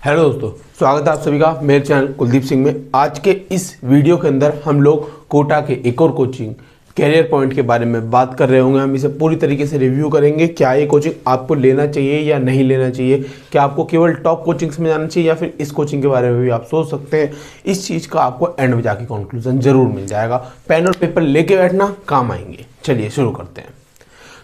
Hello दोस्तों, स्वागत है आप सभी का मेरे चैनल कुलदीप सिंह में। आज के इस वीडियो के अंदर हम लोग कोटा के एक और कोचिंग कैरियर पॉइंट के बारे में बात कर रहे होंगे। हम इसे पूरी तरीके से रिव्यू करेंगे, क्या ये कोचिंग आपको लेना चाहिए या नहीं लेना चाहिए, क्या आपको केवल टॉप कोचिंग्स में जाना चाहिए या फिर इस कोचिंग के बारे में भी आप सोच सकते हैं। इस चीज़ का आपको एंड में जाके कंक्लूजन जरूर मिल जाएगा। पेन और पेपर लेके बैठना, काम आएंगे। चलिए शुरू करते हैं।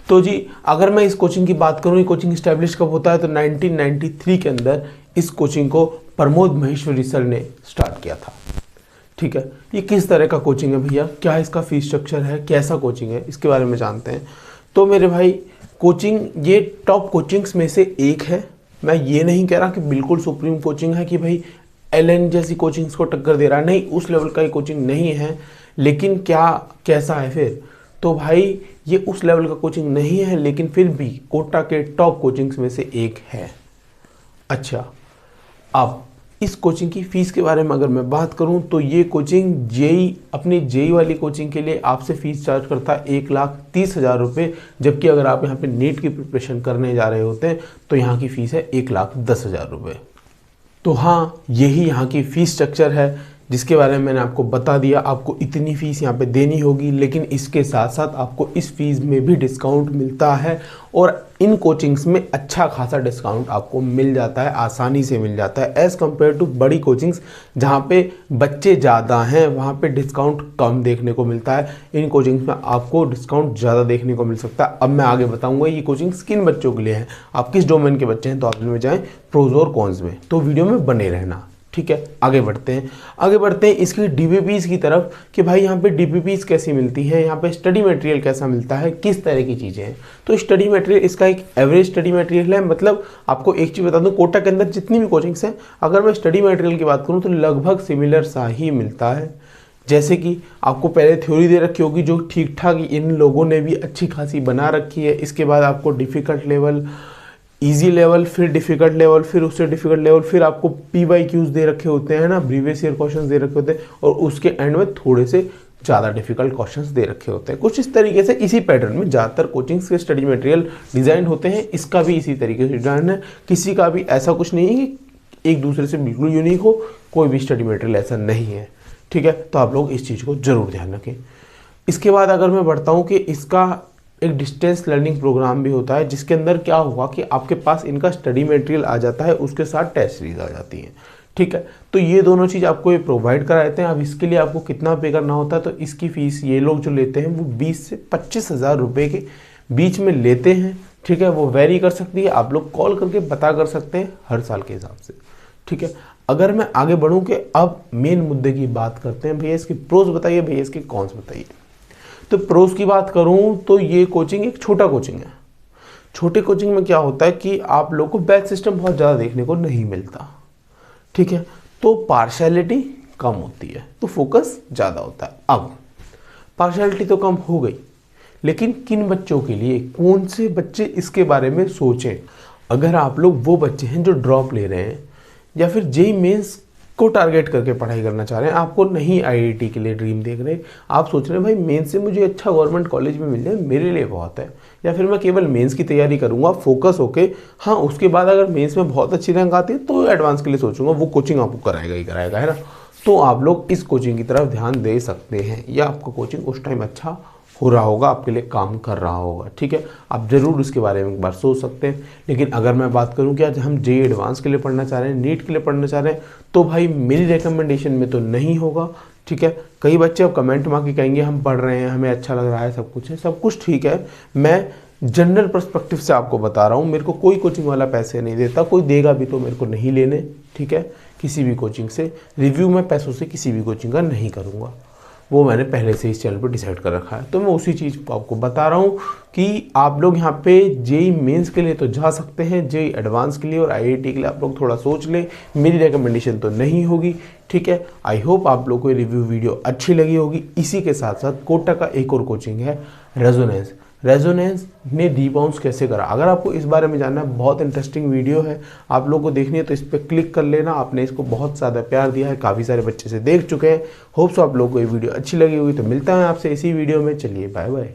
तो जी, अगर मैं इस कोचिंग की बात करूँ, ये कोचिंग इस्टेब्लिश कब होता है तो 1993 के अंदर इस कोचिंग को प्रमोद महेश्वरी सर ने स्टार्ट किया था। ठीक है, ये किस तरह का कोचिंग है भैया, क्या इसका फीस स्ट्रक्चर है, कैसा कोचिंग है, इसके बारे में जानते हैं। तो मेरे भाई, कोचिंग ये टॉप कोचिंग्स में से एक है। मैं ये नहीं कह रहा कि बिल्कुल सुप्रीम कोचिंग है कि भाई एलएन जैसी कोचिंग्स को टक्कर दे रहा है, नहीं, उस लेवल का ये कोचिंग नहीं है। लेकिन क्या कैसा है फिर, तो भाई ये उस लेवल का कोचिंग नहीं है, लेकिन फिर भी कोटा के टॉप कोचिंग्स में से एक है। अच्छा, अब इस कोचिंग की फ़ीस के बारे में अगर मैं बात करूं तो ये कोचिंग अपनी जेई वाली कोचिंग के लिए आपसे फ़ीस चार्ज करता है 1,30,000 रुपये, जबकि अगर आप यहाँ पे नीट की प्रिपरेशन करने जा रहे होते हैं तो यहाँ की फ़ीस है 1,10,000 रुपये। तो हाँ, यही यहाँ की फ़ीस स्ट्रक्चर है जिसके बारे में मैंने आपको बता दिया। आपको इतनी फ़ीस यहाँ पे देनी होगी, लेकिन इसके साथ साथ आपको इस फीस में भी डिस्काउंट मिलता है और इन कोचिंग्स में अच्छा खासा डिस्काउंट आपको मिल जाता है, आसानी से मिल जाता है एज़ कम्पेयर टू बड़ी कोचिंग्स जहाँ पे बच्चे ज़्यादा हैं, वहाँ पे डिस्काउंट कम देखने को मिलता है। इन कोचिंग्स में आपको डिस्काउंट ज़्यादा देखने को मिल सकता है। अब मैं आगे बताऊँगा ये कोचिंग्स किन बच्चों के लिए है, आप किस डोमेन के बच्चे हैं, तो आप इनमें जाएँ प्रोज और कॉन्स में। तो वीडियो में बने रहना, ठीक है। आगे बढ़ते हैं इसकी डीपीपीज की तरफ कि भाई यहाँ पे डीपीपीज कैसी मिलती हैं, यहाँ पे स्टडी मटेरियल कैसा मिलता है, किस तरह की चीज़ें हैं। तो स्टडी मटेरियल इसका एक एवरेज स्टडी मटेरियल है। मतलब आपको एक चीज़ बता दूँ, कोटा के अंदर जितनी भी कोचिंग्स हैं, अगर मैं स्टडी मटेरियल की बात करूँ तो लगभग सिमिलर सा ही मिलता है। जैसे कि आपको पहले थ्योरी दे रखी होगी जो ठीक ठाक इन लोगों ने भी अच्छी खासी बना रखी है। इसके बाद आपको डिफ़िकल्ट लेवल, इजी लेवल, फिर डिफ़िकल्ट लेवल, फिर उससे डिफ़िकल्ट लेवल, फिर आपको PYQs दे रखे होते हैं ना, प्रीवियस ईयर क्वेश्चंस दे रखे होते हैं, और उसके एंड में थोड़े से ज़्यादा डिफ़िकल्ट क्वेश्चंस दे रखे होते हैं। कुछ इस तरीके से इसी पैटर्न में ज़्यादातर कोचिंग्स के स्टडी मटेरियल डिज़ाइन होते हैं। इसका भी इसी तरीके से डिज़ाइन है। किसी का भी ऐसा कुछ नहीं है कि एक दूसरे से बिल्कुल यूनिक हो, कोई भी स्टडी मटेरियल ऐसा नहीं है, ठीक है। तो आप लोग इस चीज़ को ज़रूर ध्यान रखें। इसके बाद अगर मैं बढ़ता हूँ कि इसका एक डिस्टेंस लर्निंग प्रोग्राम भी होता है, जिसके अंदर क्या हुआ कि आपके पास इनका स्टडी मटेरियल आ जाता है, उसके साथ टेस्ट सीरीज आ जाती हैं, ठीक है। तो ये दोनों चीज़ आपको ये प्रोवाइड करा देते हैं। अब इसके लिए आपको कितना पे करना होता है, तो इसकी फ़ीस ये लोग जो लेते हैं वो 20 से 25,000 रुपये के बीच में लेते हैं, ठीक है। वो वेरी कर सकती है, आप लोग कॉल करके पता कर सकते हैं हर साल के हिसाब से, ठीक है। अगर मैं आगे बढ़ूँ कि अब मेन मुद्दे की बात करते हैं, भैया इसकी प्रोज बताइए, भैया इसके कॉन्स बताइए। तो प्रोज की बात करूं तो ये कोचिंग एक छोटा कोचिंग है। छोटे कोचिंग में क्या होता है कि आप लोगों को बैच सिस्टम बहुत ज़्यादा देखने को नहीं मिलता, ठीक है। तो पार्शियलिटी कम होती है, तो फोकस ज़्यादा होता है। अब पार्शियलिटी तो कम हो गई, लेकिन किन बच्चों के लिए, कौन से बच्चे इसके बारे में सोचें। अगर आप लोग वो बच्चे हैं जो ड्रॉप ले रहे हैं या फिर जेईई मेंस को टारगेट करके पढ़ाई करना चाह रहे हैं, आपको नहीं आईआईटी के लिए ड्रीम देख रहे, आप सोच रहे हैं भाई मेंस से मुझे अच्छा गवर्नमेंट कॉलेज में मिल जाए मेरे लिए बहुत है, या फिर मैं केवल मेंस की तैयारी करूंगा फोकस होके, हाँ उसके बाद अगर मेंस में बहुत अच्छी रैंक आती है तो एडवांस के लिए सोचूंगा, वो कोचिंग आपको कराएगा ही कराएगा, है ना। तो आप लोग इस कोचिंग की तरफ ध्यान दे सकते हैं, या आपका कोचिंग उस टाइम अच्छा हो रहा होगा, आपके लिए काम कर रहा होगा, ठीक है। आप ज़रूर इसके बारे में एक बार सोच सकते हैं। लेकिन अगर मैं बात करूं कि आज हम जेईई एडवांस के लिए पढ़ना चाह रहे हैं, नीट के लिए पढ़ना चाह रहे हैं, तो भाई मेरी रिकमेंडेशन में तो नहीं होगा, ठीक है। कई बच्चे अब कमेंट में आके कहेंगे हम पढ़ रहे हैं, हमें अच्छा लग रहा है, सब कुछ है, सब कुछ ठीक है। मैं जनरल पर्सपेक्टिव से आपको बता रहा हूँ, मेरे को कोई कोचिंग वाला पैसे नहीं देता, कोई देगा भी तो मेरे को नहीं लेने, ठीक है। किसी भी कोचिंग से रिव्यू मैं पैसों से किसी भी कोचिंग का नहीं करूँगा, वो मैंने पहले से इस चैनल पर डिसाइड कर रखा है। तो मैं उसी चीज़ को आपको बता रहा हूँ कि आप लोग यहाँ पे जेईई मेंस के लिए तो जा सकते हैं, जेईई एडवांस के लिए और आईआईटी के लिए आप लोग थोड़ा सोच लें। मेरी रिकमेंडेशन तो नहीं होगी, ठीक है। आई होप आप लोगों को ये रिव्यू वीडियो अच्छी लगी होगी। इसी के साथ साथ कोटा का एक और कोचिंग है रेजोनेंस ने रीबाउंस कैसे करा। अगर आपको इस बारे में जानना है, बहुत इंटरेस्टिंग वीडियो है, आप लोगों को देखनी है तो इस पर क्लिक कर लेना। आपने इसको बहुत ज़्यादा प्यार दिया है, काफ़ी सारे बच्चे से देख चुके हैं। होप्स आप लोगों को ये वीडियो अच्छी लगी होगी। तो मिलता है आपसे इसी वीडियो में, चलिए बाय बाय।